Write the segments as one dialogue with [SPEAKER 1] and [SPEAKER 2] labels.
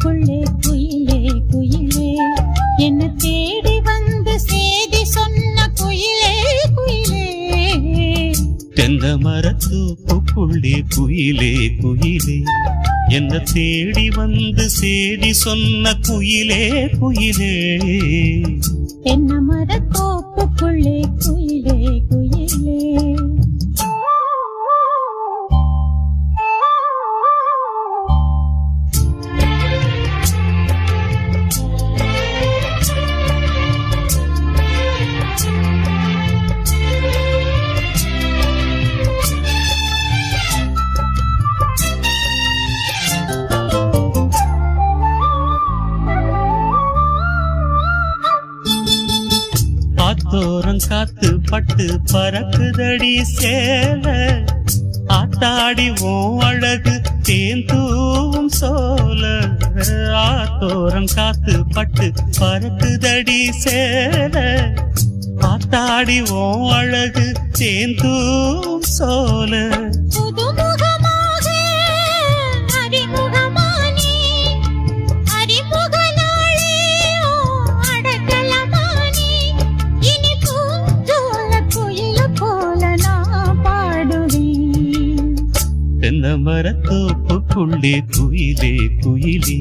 [SPEAKER 1] தோப்புக்குள்ளே குயிலே குயிலே என்ன தேடி வந்து சேதி சொன்ன குயிலே குயிலே.
[SPEAKER 2] தென்னை மரத்தோப்புக்குள்ளே குயிலே குயிலே என்ன தேடி வந்து சேதி சொன்ன குயிலே குயிலே.
[SPEAKER 1] தென்னை மரத்தோப்புக்குள்ளே குயிலே குயிலே.
[SPEAKER 2] ஆத்தோரம் காத்து பட்டு பறக்குதடி சேல ஆத்தாடி ஓ அழகு தேந்தூவும் சோல. ஆத்தோரம் காத்து பட்டு பறக்குதடி சேல ஆத்தாடி ஓ அழகு தேந்தூவும் சோல. தென்னை மரத்தோப்புக்குள்ளே குயிலே குயிலே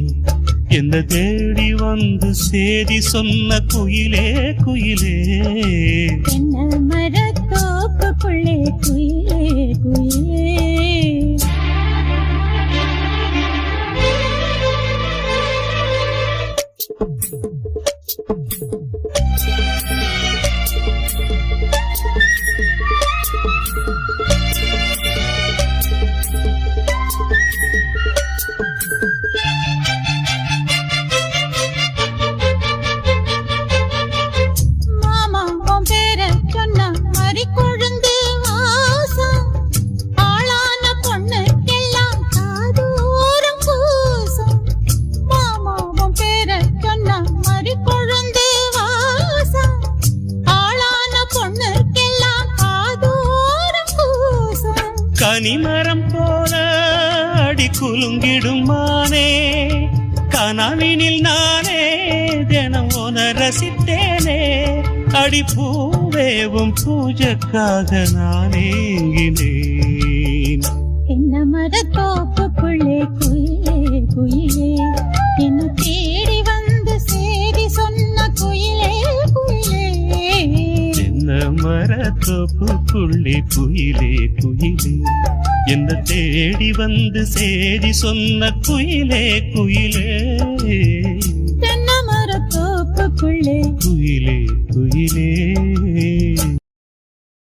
[SPEAKER 2] என்ன தேடி வந்து சேதி சொன்ன குயிலே குயிலே.
[SPEAKER 1] தென்னை மரத்தோப்புக்குள்ளே குயிலே குயிலே.
[SPEAKER 2] கனிமரம் போல அடி குலுங்கிடும் மானே கனவினில் நானே தினம் உன ரசித்தேனே. அடி பூவேவும் பூஜைக்காக நானே ஏங்கினேன்.
[SPEAKER 1] தென்னை மரத்தோப்புக்குள்ளே குயிலே குயிலே என்ன தேடி வந்து சேதி சொன்ன குயிலே குயிலே.
[SPEAKER 2] தென்னை மரத்தோப்புக்குள்ளே குயிலே குயிலே என்ன தேடி வந்து சேதி சொன்ன குயிலே குயிலே.
[SPEAKER 1] தென்னை மரத்தோப்புக்குள்ளே
[SPEAKER 2] குயிலே